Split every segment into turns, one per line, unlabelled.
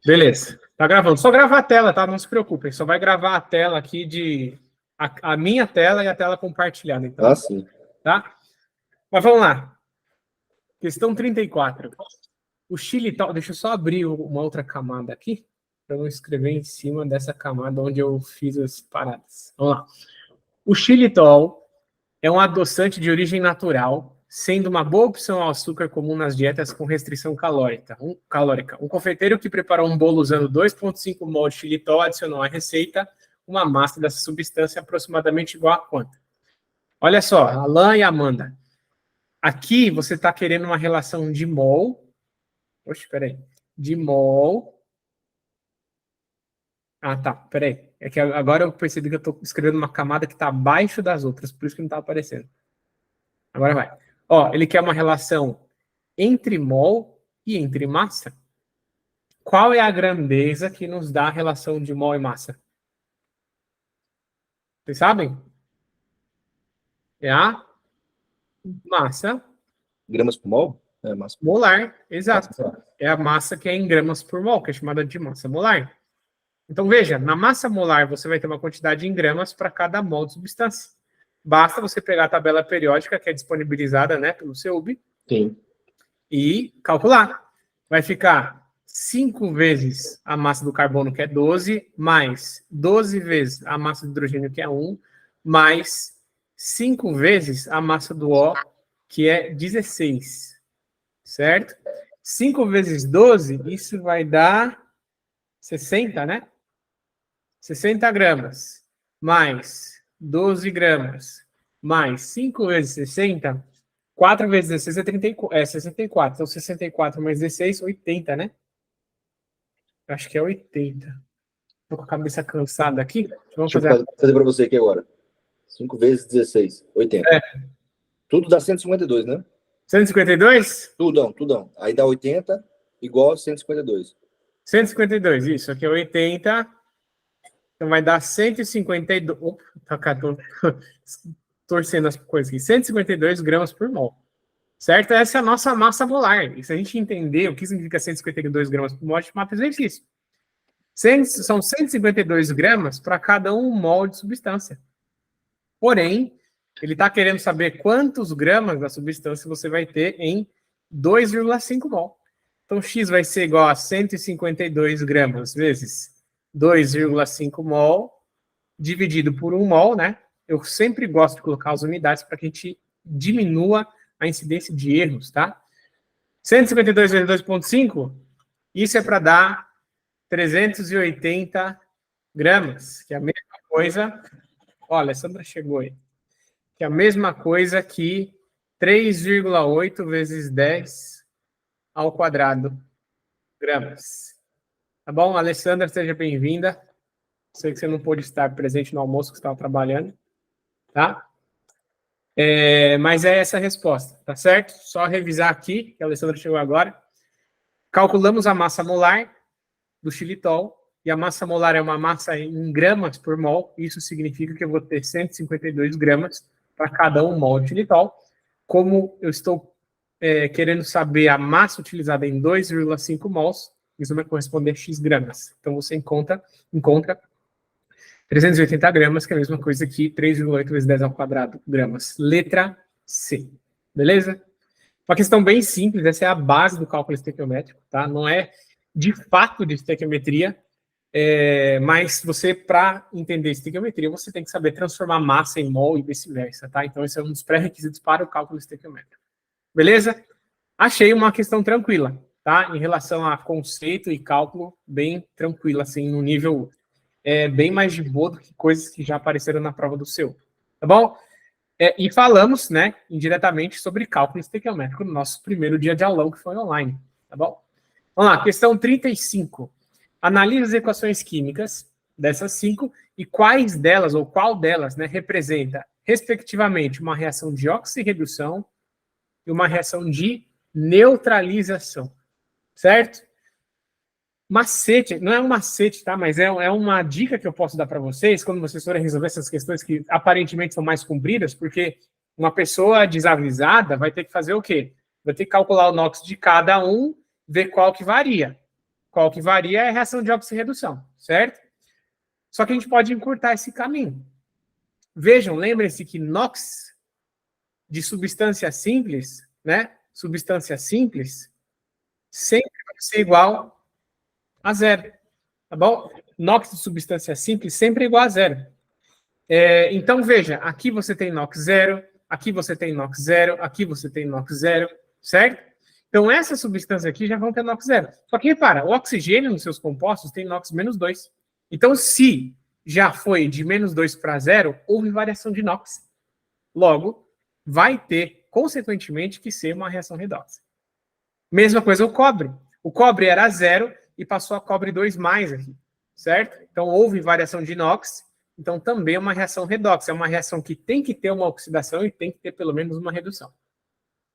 Beleza, tá gravando. Só grava a tela, tá? Não se preocupem. Só vai gravar a tela aqui de... A minha tela e a tela compartilhada. Então,
Ah, sim.
tá? Mas vamos lá. Questão 34. O xilitol... Deixa eu só abrir uma outra camada aqui, para eu não escrever em cima dessa camada onde eu fiz as paradas. Vamos lá. O xilitol é um adoçante de origem natural, sendo uma boa opção ao açúcar comum nas dietas com restrição calórica. Um confeiteiro que preparou um bolo usando 2,5 mol de xilitol adicionou à receita uma massa dessa substância aproximadamente igual a quanto? Olha só, Alan e Amanda. Aqui você está querendo uma relação de mol. Oxe, peraí. De mol. Ah, tá, peraí. É que agora eu percebi que eu estou escrevendo uma camada que está abaixo das outras, por isso que não está aparecendo. Agora vai. Ó, ele quer uma relação entre mol e entre massa. Qual é a grandeza que nos dá a relação de mol e massa? Vocês sabem? É a massa
Gramas por mol? É, massa.
molar, exato.
Massa.
É a massa que é em gramas por mol, que é chamada de massa molar. Então, veja, na massa molar você vai ter uma quantidade em gramas para cada mol de substância. Basta você pegar a tabela periódica que é disponibilizada, né, pelo CEUB,
Sim.
e calcular. Vai ficar 5 vezes a massa do carbono, que é 12, mais 12 vezes a massa do hidrogênio, que é 1, mais 5 vezes a massa do O, que é 16. Certo? 5 vezes 12, isso vai dar 60, né? 60 gramas, mais 12 gramas, mais 5 vezes 60, 4 vezes 16 é 64. Então, 64 mais 16, 80, né? Acho que é 80. Tô com a cabeça cansada aqui. Vamos
Deixa eu fazer para você aqui agora. 5 vezes 16, 80.
É.
Tudo dá 152, né?
152?
Tudão. Aí dá 80 igual a 152.
152, isso. Aqui é 80. Então vai dar 152. Opa, tô torcendo as coisas aqui. 152 gramas por mol. Certo? Essa é a nossa massa molar. E se a gente entender o que significa 152 gramas por mol, a gente mata o exercício. São 152 gramas para cada 1 mol de substância. Porém, ele está querendo saber quantos gramas da substância você vai ter em 2,5 mol. Então, X vai ser igual a 152 gramas vezes 2,5 mol, dividido por 1 mol, né? Eu sempre gosto de colocar as unidades para que a gente diminua a incidência de erros, tá? 152 vezes 2,5, isso é para dar 380 gramas, que é a mesma coisa... Olha, a Sandra chegou aí. Que é a mesma coisa que 3,8 vezes 10 ao quadrado gramas. Tá bom? Alessandra, seja bem-vinda. Sei que você não pôde estar presente no almoço que você estava trabalhando, tá? Mas é essa a resposta, tá certo? Só revisar aqui, que a Alessandra chegou agora. Calculamos a massa molar do xilitol, e a massa molar é uma massa em gramas por mol. Isso significa que eu vou ter 152 gramas para cada 1 mol de xilitol. Como eu estou querendo saber a massa utilizada em 2,5 mols, isso vai corresponder a X gramas. Então, você encontra 380 gramas, que é a mesma coisa que 3,8 vezes 10 ao quadrado gramas. Letra C. Beleza? Uma questão bem simples, essa é a base do cálculo estequiométrico, tá? Não é de fato de estequiometria, mas você, para entender estequiometria, você tem que saber transformar massa em mol e vice-versa, tá? Então, esse é um dos pré-requisitos para o cálculo estequiométrico. Beleza? Achei uma questão tranquila, tá? Em relação a conceito e cálculo, bem tranquila, assim, no nível bem mais de boa do que coisas que já apareceram na prova do seu, tá bom? E falamos, né, indiretamente sobre cálculo estequiométrico no nosso primeiro dia de aulão, que foi online, tá bom? Vamos lá, questão 35. Analise as equações químicas dessas 5 e quais delas, ou qual delas, né, representa, respectivamente, uma reação de oxirredução e uma reação de neutralização, certo? Macete, não é um macete, tá? Mas é uma dica que eu posso dar para vocês quando vocês forem resolver essas questões que aparentemente são mais compridas, porque uma pessoa desavisada vai ter que fazer o quê? Vai ter que calcular o NOx de cada um ver qual que varia. Qual que varia é a reação de oxirredução, certo? Só que a gente pode encurtar esse caminho. Vejam, lembrem-se que NOx de substância simples, né? Substância simples, sempre vai ser igual a zero, tá bom? NOx de substância simples sempre é igual a zero. Então, veja, aqui você tem NOx zero, aqui você tem NOx zero, aqui você tem NOx zero, certo? Então, essa substância aqui já vão ter NOx zero. Só que, repara, o oxigênio nos seus compostos tem NOx menos 2. Então, se já foi de menos 2 para zero, houve variação de NOx. Logo, vai ter, consequentemente, que ser uma reação redox. Mesma coisa o cobre. O cobre era zero e passou a cobre 2 mais aqui, certo? Então, houve variação de NOx, então também é uma reação redox. É uma reação que tem que ter uma oxidação e tem que ter pelo menos uma redução.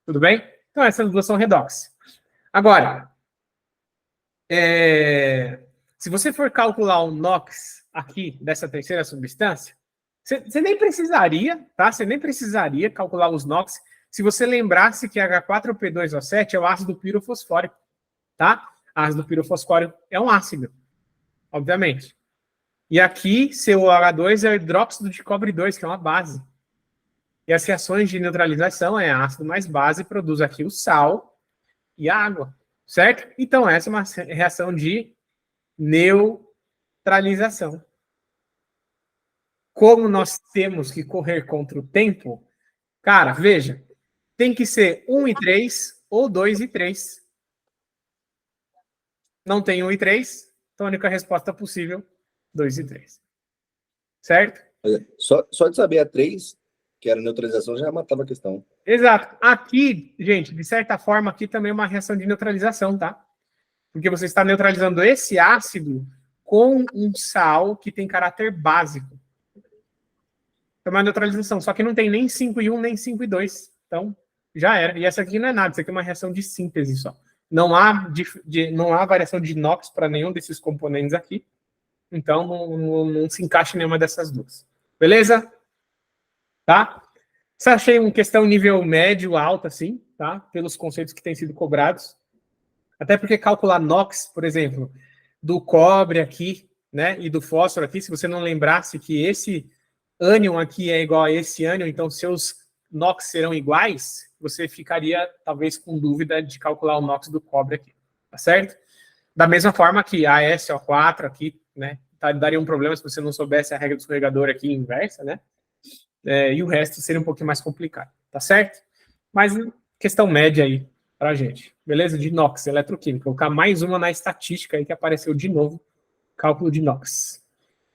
Tudo bem? Então, essas duas são redox. Agora, se você for calcular o NOx aqui dessa terceira substância, você nem precisaria, tá? Você nem precisaria calcular os NOx se você lembrasse que H4P2O7 é o ácido pirofosfórico, tá? Ácido pirofosfórico é um ácido, obviamente. E aqui, COH2 é o hidróxido de cobre 2, que é uma base. E as reações de neutralização é ácido mais base, produz aqui o sal e a água, certo? Então, essa é uma reação de neutralização. Como nós temos que correr contra o tempo, cara, veja, tem que ser 1 e 3 ou 2 e 3. Não tem 1 e 3, então a única resposta possível, 2 e 3. Certo?
Só de saber a 3, que era neutralização, já matava a questão.
Exato. Aqui, gente, de certa forma, aqui também é uma reação de neutralização, tá? Porque você está neutralizando esse ácido com um sal que tem caráter básico. Então, é uma neutralização. Só que não tem nem 5 e 1, nem 5 e 2. Então, já era. E essa aqui não é nada. Isso aqui é uma reação de síntese só. Não há variação de NOx para nenhum desses componentes aqui. Então, não se encaixa em nenhuma dessas duas. Beleza? Tá? Isso achei uma questão nível médio, alto, assim, tá? Pelos conceitos que têm sido cobrados. Até porque calcular NOx, por exemplo, do cobre aqui, né, e do fósforo aqui, se você não lembrasse que esse ânion aqui é igual a esse ânion, então seus NOx serão iguais, você ficaria, talvez, com dúvida de calcular o NOx do cobre aqui, tá certo? Da mesma forma que a SO4 aqui, né, daria um problema se você não soubesse a regra do escorregador aqui inversa, né? E o resto seria um pouquinho mais complicado, tá certo? Mas questão média aí pra gente, beleza? De NOx, eletroquímica. Vou colocar mais uma na estatística aí que apareceu de novo, cálculo de NOx.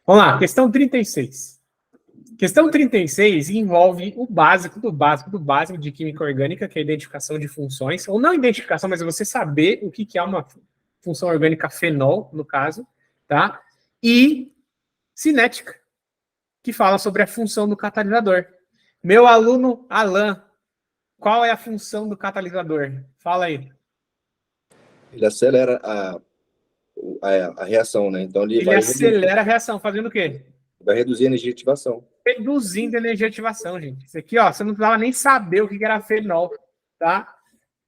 Vamos lá, questão 36. Questão 36 envolve o básico do básico do básico de química orgânica, que é a identificação de funções, ou não identificação, mas é você saber o que é uma função orgânica fenol, no caso, tá? E cinética, que fala sobre a função do catalisador. Meu aluno Alan, qual é a função do catalisador? Fala aí.
Ele acelera a reação, né? Então ele vai
acelera a reação, fazendo o quê?
Vai reduzir a energia de ativação.
Reduzindo a energia de ativação, gente. Isso aqui, ó, você não precisava nem saber o que era fenol, tá?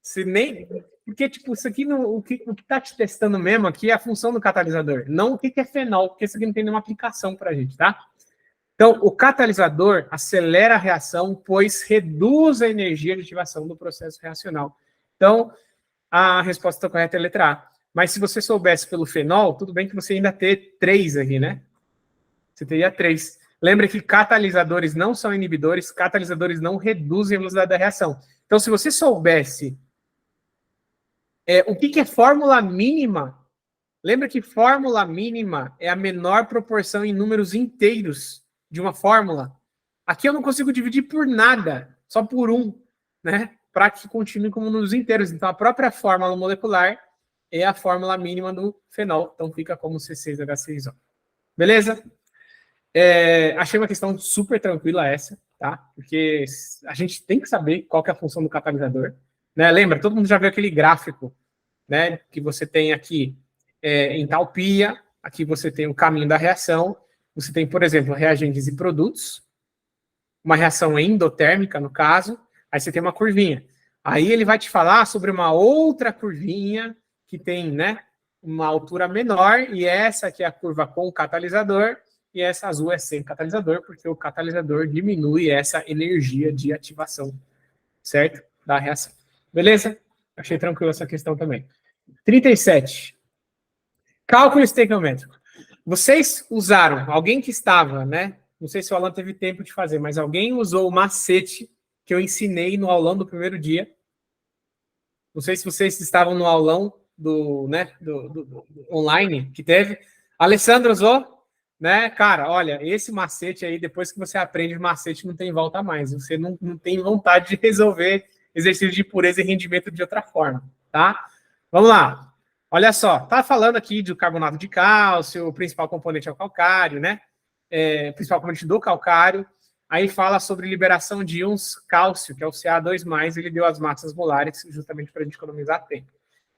Você nem... Porque, tipo, isso aqui, o que tá te testando mesmo aqui é a função do catalisador, não o que é fenol, porque isso aqui não tem nenhuma aplicação pra gente, tá? Então, o catalisador acelera a reação, pois reduz a energia de ativação do processo reacional. Então, a resposta correta é a letra A. Mas se você soubesse pelo fenol, tudo bem que você ainda ter 3 aqui, né? Você teria 3. Lembra que catalisadores não são inibidores, catalisadores não reduzem a velocidade da reação. Então, se você soubesse o que é fórmula mínima, lembra que fórmula mínima é a menor proporção em números inteiros de uma fórmula. Aqui eu não consigo dividir por nada, só por 1, né? Para que continue como números inteiros. Então, a própria fórmula molecular é a fórmula mínima do fenol. Então, fica como C6H6O. Beleza? Achei uma questão super tranquila essa, tá? Porque a gente tem que saber qual que é a função do catalisador. Né? Lembra, todo mundo já viu aquele gráfico, né? Que você tem aqui entalpia, aqui você tem o caminho da reação, você tem, por exemplo, reagentes e produtos, uma reação endotérmica, no caso, aí você tem uma curvinha. Aí ele vai te falar sobre uma outra curvinha que tem, né, uma altura menor, e essa aqui é a curva com o catalisador, e essa azul é sem catalisador, porque o catalisador diminui essa energia de ativação, certo? Da reação. Beleza? Achei tranquilo essa questão também. 37. Cálculo estequiométrico. Vocês usaram, alguém que estava, né? Não sei se o Alan teve tempo de fazer, mas alguém usou o macete que eu ensinei no aulão do primeiro dia. Não sei se vocês estavam no aulão do online que teve. Alessandro usou, né? Cara, olha, esse macete aí, depois que você aprende o macete, não tem volta mais. Você não tem vontade de resolver exercício de pureza e rendimento de outra forma, tá? Vamos lá. Olha só, tá falando aqui do carbonato de cálcio, o principal componente é o calcário, né? Principal componente do calcário. Aí fala sobre liberação de íons cálcio, que é o Ca2+, ele deu as massas molares justamente para a gente economizar tempo.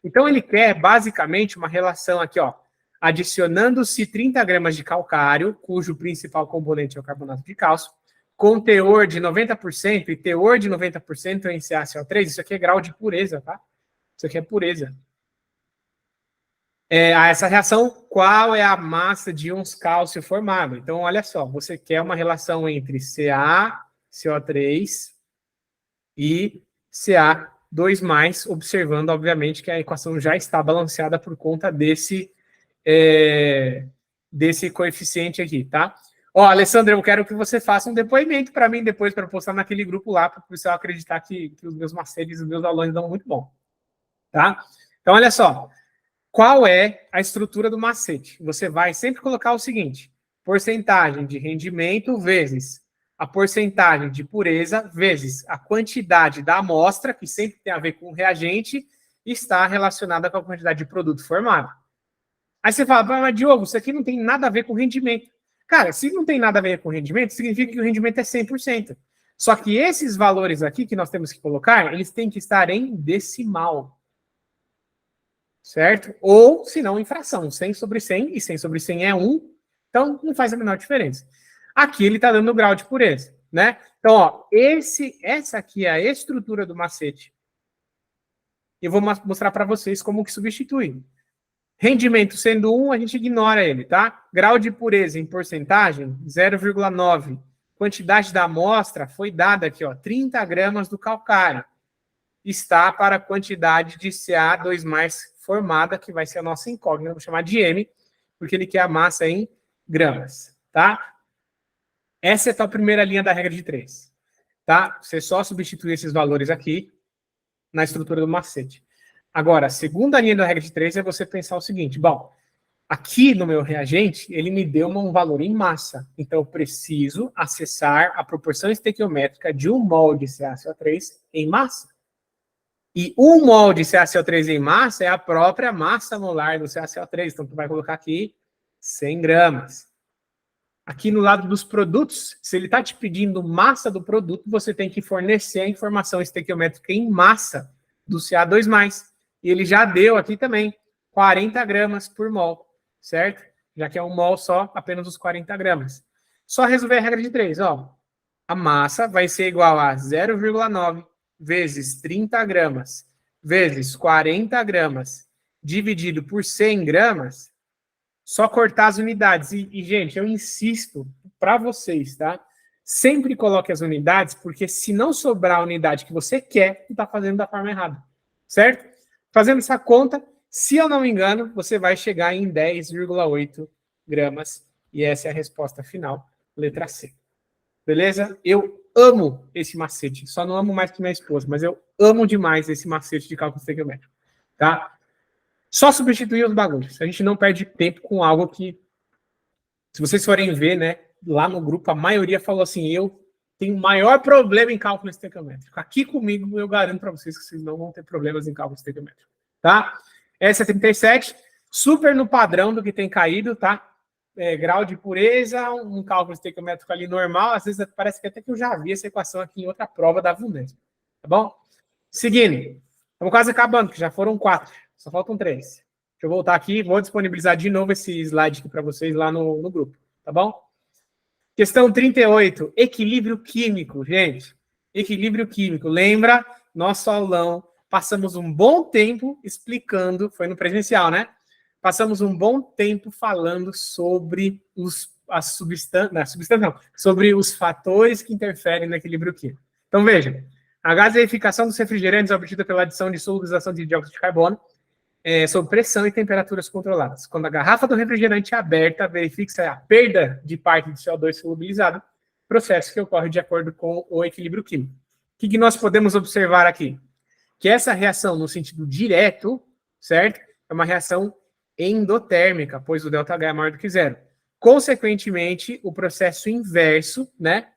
Então ele quer, basicamente, uma relação aqui, ó, adicionando-se 30 gramas de calcário, cujo principal componente é o carbonato de cálcio, com teor de 90%, e teor de 90% em CaCO3, isso aqui é grau de pureza, tá? Isso aqui é pureza. Essa reação, qual é a massa de íons cálcio formada? Então, olha só, você quer uma relação entre CaCO3 e Ca2+, observando, obviamente, que a equação já está balanceada por conta desse coeficiente aqui, tá? Ó, Alessandra, eu quero que você faça um depoimento para mim depois, para postar naquele grupo lá, para o pessoal acreditar que os meus macetes e os meus alunos dão muito bom, tá? Então, olha só. Qual é a estrutura do macete? Você vai sempre colocar o seguinte: porcentagem de rendimento vezes a porcentagem de pureza vezes a quantidade da amostra, que sempre tem a ver com o reagente, está relacionada com a quantidade de produto formado. Aí você fala, mas Diogo, isso aqui não tem nada a ver com rendimento. Cara, se não tem nada a ver com rendimento, significa que o rendimento é 100%. Só que esses valores aqui que nós temos que colocar, eles têm que estar em decimal. Certo? Ou, se não, em fração. 100 sobre 100, e 100 sobre 100 é 1, então não faz a menor diferença. Aqui ele está dando o grau de pureza, né? Então, ó, essa aqui é a estrutura do macete. Eu vou mostrar para vocês como que substitui. Rendimento sendo 1, a gente ignora ele, tá? Grau de pureza em porcentagem, 0,9. Quantidade da amostra foi dada aqui, ó, 30 gramas do calcário. Está para a quantidade de Ca2+ formada, que vai ser a nossa incógnita, vou chamar de M, porque ele quer a massa em gramas, tá? Essa é a primeira linha da regra de 3, tá? Você só substitui esses valores aqui na estrutura do macete. Agora, a segunda linha da regra de 3 é você pensar o seguinte, bom, aqui no meu reagente, ele me deu um valor em massa, então eu preciso acessar a proporção estequiométrica de 1 mol de CaCO3 em massa. E 1 mol de CaCO3 em massa é a própria massa molar do CaCO3. Então, tu vai colocar aqui 100 gramas. Aqui no lado dos produtos, se ele está te pedindo massa do produto, você tem que fornecer a informação estequiométrica em massa do Ca2+. E ele já deu aqui também 40 gramas por mol, certo? Já que é 1 mol só, apenas os 40 gramas. Só resolver a regra de 3, ó. A massa vai ser igual a 0,9 vezes 30 gramas, vezes 40 gramas, dividido por 100 gramas, só cortar as unidades. E gente, eu insisto para vocês, tá? Sempre coloque as unidades, porque se não sobrar a unidade que você quer, você está fazendo da forma errada, certo? Fazendo essa conta, se eu não me engano, você vai chegar em 10,8 gramas, e essa é a resposta final, letra C. Beleza? Eu amo esse macete. Só não amo mais que minha esposa, mas eu amo demais esse macete de cálculo estequiométrico. Tá? Só substituir os bagulhos. A gente não perde tempo com algo que, se vocês forem ver, né, lá no grupo, a maioria falou assim, eu tenho maior problema em cálculo estequiométrico. Aqui comigo, eu garanto para vocês que vocês não vão ter problemas em cálculo estequiométrico. Tá? Essa é 37, super no padrão do que tem caído, tá? Grau de pureza, um cálculo estequiométrico ali normal, às vezes parece que até que eu já vi essa equação aqui em outra prova da VUNESP, tá bom? Seguindo, estamos quase acabando, que já foram 4, só faltam 3. Deixa eu voltar aqui, vou disponibilizar de novo esse slide aqui para vocês lá no grupo, tá bom? Questão 38, equilíbrio químico, gente. Equilíbrio químico, lembra nosso aulão passamos um bom tempo explicando, foi no presencial, né? Passamos um bom tempo falando sobre sobre os fatores que interferem no equilíbrio químico. Então, veja, a gaseificação dos refrigerantes é obtida pela adição de solubilização de dióxido de carbono sob pressão e temperaturas controladas. Quando a garrafa do refrigerante é aberta, verifique-se a perda de parte de CO2 solubilizado, processo que ocorre de acordo com o equilíbrio químico. O que nós podemos observar aqui? Que essa reação, no sentido direto, certo? É uma reação endotérmica, pois o ΔH é maior do que zero. Consequentemente, o processo inverso, né?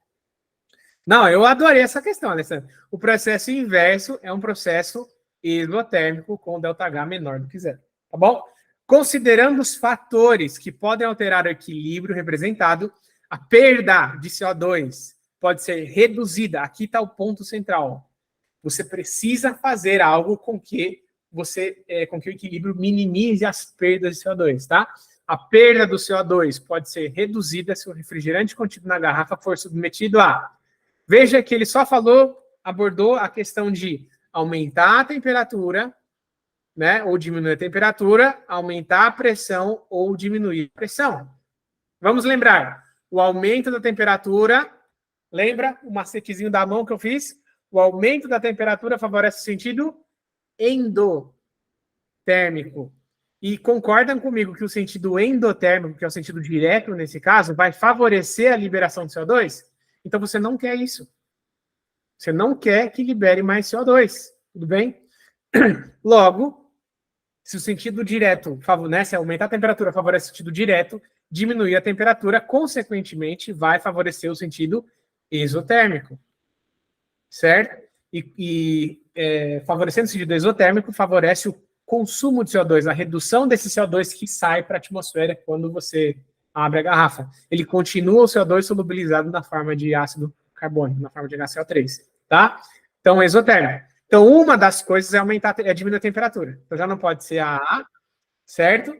Não, eu adorei essa questão, Alessandro. O processo inverso é um processo exotérmico com ΔH menor do que zero, tá bom? Considerando os fatores que podem alterar o equilíbrio representado, a perda de CO2 pode ser reduzida. Aqui está o ponto central. Você precisa fazer algo com que o equilíbrio minimize as perdas de CO2, tá? A perda do CO2 pode ser reduzida se o refrigerante contido na garrafa for submetido a... Veja que ele só abordou a questão de aumentar a temperatura, né, ou diminuir a temperatura, aumentar a pressão ou diminuir a pressão. Vamos lembrar, o aumento da temperatura, lembra o macetezinho da mão que eu fiz? O aumento da temperatura favorece o sentido endotérmico. E concordam comigo que o sentido endotérmico, que é o sentido direto nesse caso, vai favorecer a liberação de CO2? Então você não quer isso. Você não quer que libere mais CO2, tudo bem? Logo, se o sentido direto, né, se aumentar a temperatura favorece o sentido direto, diminuir a temperatura, consequentemente, vai favorecer o sentido exotérmico, certo? Favorecendo o sentido exotérmico, favorece o consumo de CO2, a redução desse CO2 que sai para a atmosfera quando você abre a garrafa. Ele continua o CO2 solubilizado na forma de ácido carbônico, na forma de HCO3, tá? Então, exotérmico. Então, uma das coisas é diminuir a temperatura. Então, já não pode ser a A, certo?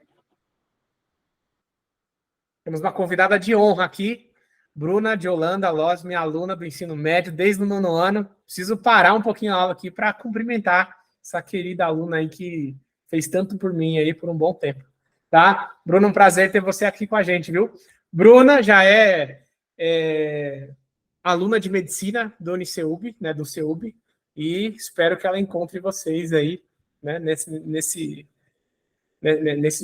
Temos uma convidada de honra aqui, Bruna de Holanda Loz, minha aluna do ensino médio desde o 9º ano. Preciso parar um pouquinho a aula aqui para cumprimentar essa querida aluna aí que fez tanto por mim aí por um bom tempo, tá? Bruna, um prazer ter você aqui com a gente, viu? Bruna já é aluna de medicina do UniCeub, né, do CEUB, e espero que ela encontre vocês aí, né, nesse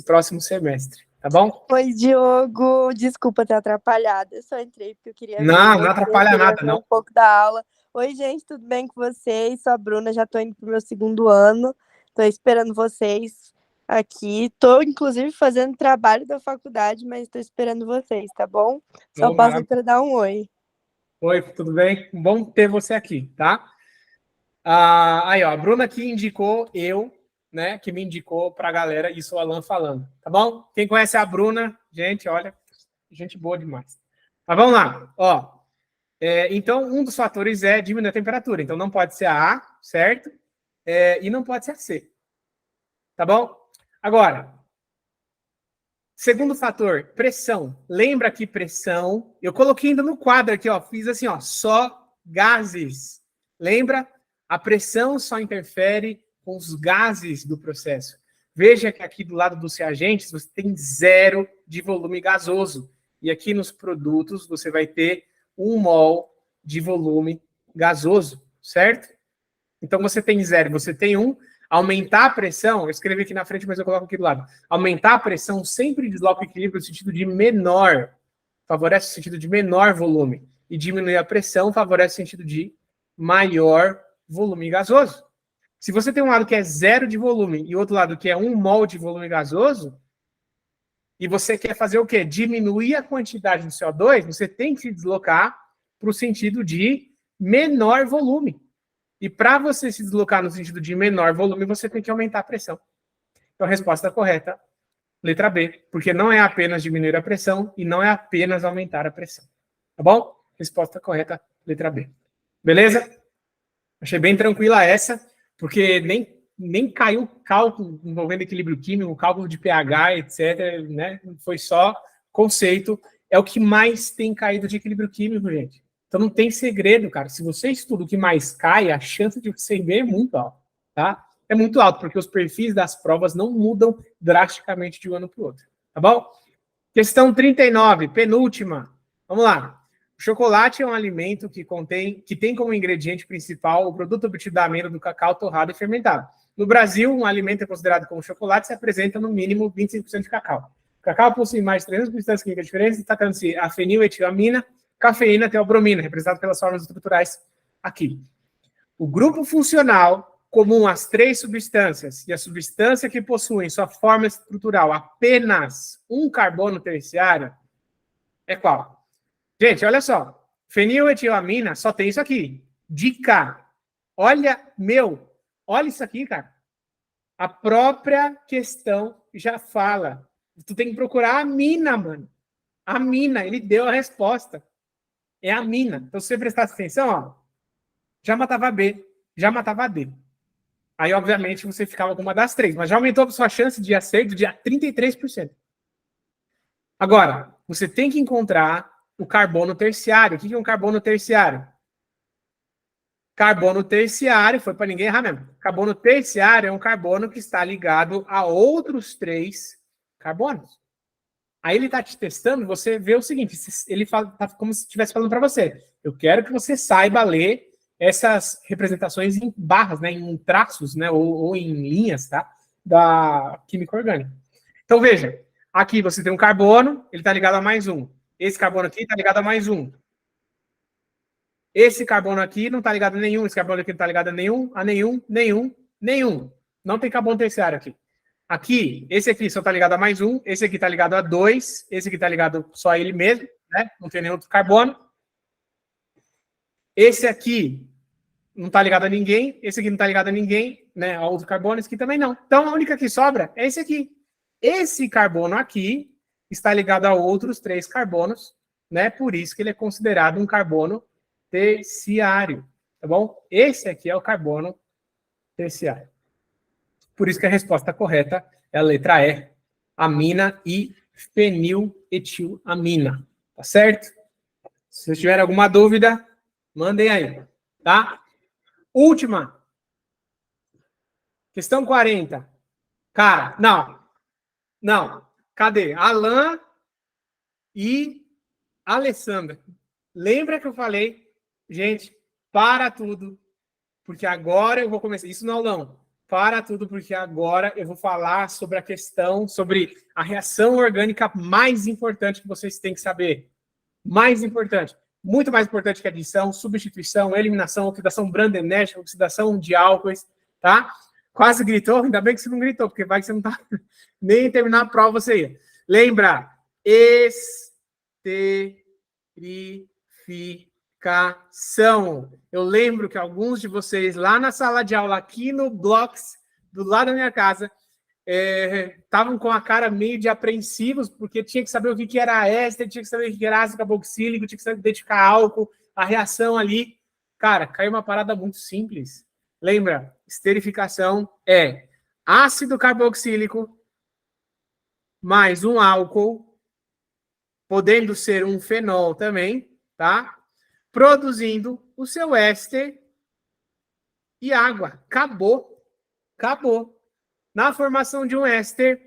próximo semestre, tá bom?
Oi, Diogo, desculpa ter atrapalhado, eu só entrei porque eu queria
não atrapalha nada, não.
Um pouco da aula. Oi, gente, tudo bem com vocês? Sou a Bruna, já estou indo para o meu 2º ano, estou esperando vocês aqui, estou inclusive fazendo trabalho da faculdade, mas estou esperando vocês, tá bom? Só passo para dar um oi.
Oi, tudo bem? Bom ter você aqui, tá? Aí, ó, a Bruna que indicou né, que me indicou para a galera, isso o Alan falando, tá bom? Quem conhece a Bruna, gente, olha, gente boa demais. Mas vamos lá, ó. Então, um dos fatores é diminuir a temperatura. Então, não pode ser a A, certo? E não pode ser a C. Tá bom? Agora, segundo fator, pressão. Lembra que pressão... Eu coloquei ainda no quadro aqui, ó. Fiz assim, ó, só gases. Lembra? A pressão só interfere com os gases do processo. Veja que aqui do lado dos reagentes você tem 0 de volume gasoso. E aqui nos produtos você vai ter 1 mol de volume gasoso, certo? Então você tem 0, você tem 1. Aumentar a pressão, eu escrevi aqui na frente, mas eu coloco aqui do lado. Aumentar a pressão sempre desloca o equilíbrio no sentido de menor. Favorece o sentido de menor volume. E diminuir a pressão favorece o sentido de maior volume gasoso. Se você tem um lado que é 0 de volume e outro lado que é 1 mol de volume gasoso, e você quer fazer o quê? Diminuir a quantidade do CO2, você tem que se deslocar para o sentido de menor volume. E para você se deslocar no sentido de menor volume, você tem que aumentar a pressão. Então, a resposta correta, letra B, porque não é apenas diminuir a pressão e não é apenas aumentar a pressão. Tá bom? Resposta correta, letra B. Beleza? Achei bem tranquila essa, porque nem caiu o cálculo envolvendo equilíbrio químico, cálculo de pH, etc. Né? Foi só conceito. É o que mais tem caído de equilíbrio químico, gente. Então não tem segredo, cara. Se você estuda o que mais cai, a chance de você ver é muito alta. tá? É muito alto, porque os perfis das provas não mudam drasticamente de um ano para o outro, tá bom? Questão 39, penúltima. Vamos lá. O chocolate é um alimento que tem como ingrediente principal o produto obtido da amêndoa do cacau torrado e fermentado. No Brasil, um alimento é considerado como chocolate se apresenta no mínimo 25% de cacau. O cacau possui mais de 300 substâncias químicas diferentes, destacando-se a feniletilamina, cafeína e teobromina, representado pelas formas estruturais aqui. O grupo funcional comum às três substâncias e a substância que possui em sua forma estrutural apenas um carbono terciário é qual? Gente, olha só. Feniletilamina só tem isso aqui. Dica. Olha isso aqui, cara. A própria questão já fala. Tu tem que procurar a amina, mano. A amina, ele deu a resposta. É a amina. Então, se você prestasse atenção, ó, já matava B, já matava D. Aí, obviamente, você ficava com uma das três, mas já aumentou a sua chance de acerto de 33%. Agora, você tem que encontrar o carbono terciário. O que é um carbono terciário? Carbono terciário, foi para ninguém errar mesmo. Carbono terciário é um carbono que está ligado a outros 3 carbonos. Aí ele está te testando, você vê o seguinte, ele fala, tá como se estivesse falando para você. Eu quero que você saiba ler essas representações em barras, né, em traços, né, ou em linhas, tá, da química orgânica. Então, veja, aqui você tem um carbono, ele está ligado a mais um. Esse carbono aqui está ligado a mais um. Esse carbono aqui não está ligado a nenhum, esse carbono aqui não está ligado a nenhum. Não tem carbono terciário aqui. Aqui, esse aqui só está ligado a mais um, esse aqui está ligado a 2, esse aqui está ligado só a ele mesmo, né? Não tem nenhum outro carbono. Esse aqui não está ligado a ninguém, esse aqui não está ligado a ninguém, né? A outro carbono, esse aqui também não. Então, a única que sobra é esse aqui. Esse carbono aqui está ligado a outros 3 carbonos, né? Por isso que ele é considerado um carbono terciário, tá bom? Esse aqui é o carbono terciário. Por isso que a resposta correta é a letra E, amina e feniletilamina, tá certo? Se vocês tiverem alguma dúvida, mandem aí, tá? Última. Questão 40. Cara, não. Cadê? Alan e Alessandra. Lembra que eu falei, gente, para tudo, porque agora eu vou começar. Isso no aulão. Para tudo, porque agora eu vou falar sobre a questão, sobre a reação orgânica mais importante que vocês têm que saber. Mais importante. Muito mais importante que adição, substituição, eliminação, oxidação brandenérgica, oxidação de álcoois, tá? Quase gritou, ainda bem que você não gritou, porque vai que você não tá nem terminar a prova você ia. Lembra, esterificação. Eu lembro que alguns de vocês lá na sala de aula, aqui no Blocks, do lado da minha casa, estavam com a cara meio de apreensivos, porque tinha que saber o que era éster, tinha que saber o que era ácido carboxílico, tinha que saber identificar álcool, a reação ali. Cara, caiu uma parada muito simples. Lembra, esterificação é ácido carboxílico mais um álcool, podendo ser um fenol também, tá? Produzindo o seu éster e água. Acabou. Na formação de um éster,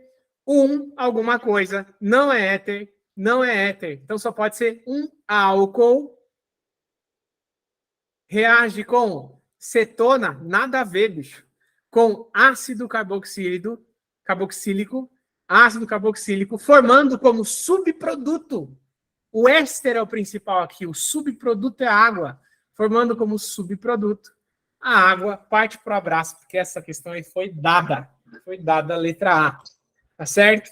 alguma coisa, não é éter. Então, só pode ser um álcool. Reage com cetona, nada a ver, bicho. Com ácido carboxílico, formando como subproduto. O éster é o principal aqui, o subproduto é a água, formando como subproduto. A água parte para o abraço, porque essa questão aí foi dada a letra A, tá certo?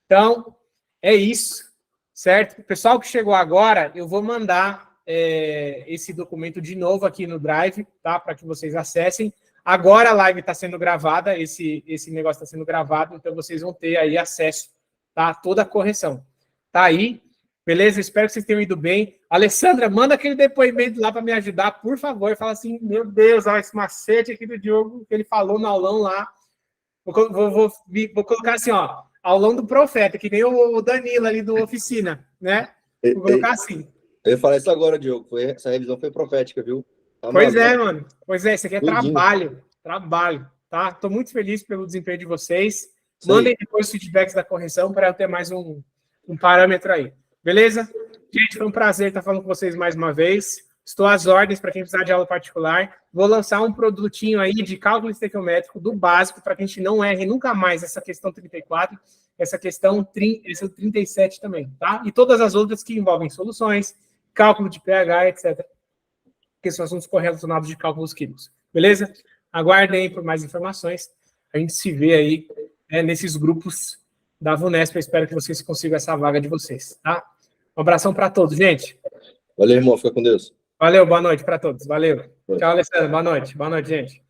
Então, é isso, certo? O pessoal que chegou agora, eu vou mandar esse documento de novo aqui no Drive, tá? Para que vocês acessem. Agora a live está sendo gravada, esse negócio está sendo gravado, então vocês vão ter aí acesso, tá? Toda a correção. Tá aí, beleza? Espero que vocês tenham ido bem. Alessandra, manda aquele depoimento lá para me ajudar, por favor. Fala assim, meu Deus, olha esse macete aqui do Diogo, que ele falou no aulão lá. Vou colocar assim, ó, aulão do profeta, que nem o Danilo ali do Oficina, né? Vou colocar assim.
Eu ia falar isso agora, Diogo. Essa revisão foi profética, viu? Tá
Pois
maluco.
é, mano. Pois é, isso aqui é trabalho. trabalho, tá? Estou muito feliz pelo desempenho de vocês.
Isso aí.
Mandem depois os feedbacks da correção para eu ter mais um parâmetro aí. Beleza? Gente, foi um prazer estar falando com vocês mais uma vez. Estou às ordens para quem precisar de aula particular. Vou lançar um produtinho aí de cálculo estequiométrico do básico para que a gente não erre nunca mais essa questão 34, essa questão 37 também, tá? E todas as outras que envolvem soluções, cálculo de pH, etc. Que são assuntos correlacionados de cálculos químicos. Beleza? Aguardem aí por mais informações. A gente se vê aí nesses grupos da VUNESP. Eu espero que vocês consigam essa vaga de vocês, tá? Um abração para todos, gente.
Valeu, irmão. Fica com Deus.
Valeu, boa noite para todos. Valeu. Tchau, Alessandro. Boa noite. Boa noite, gente.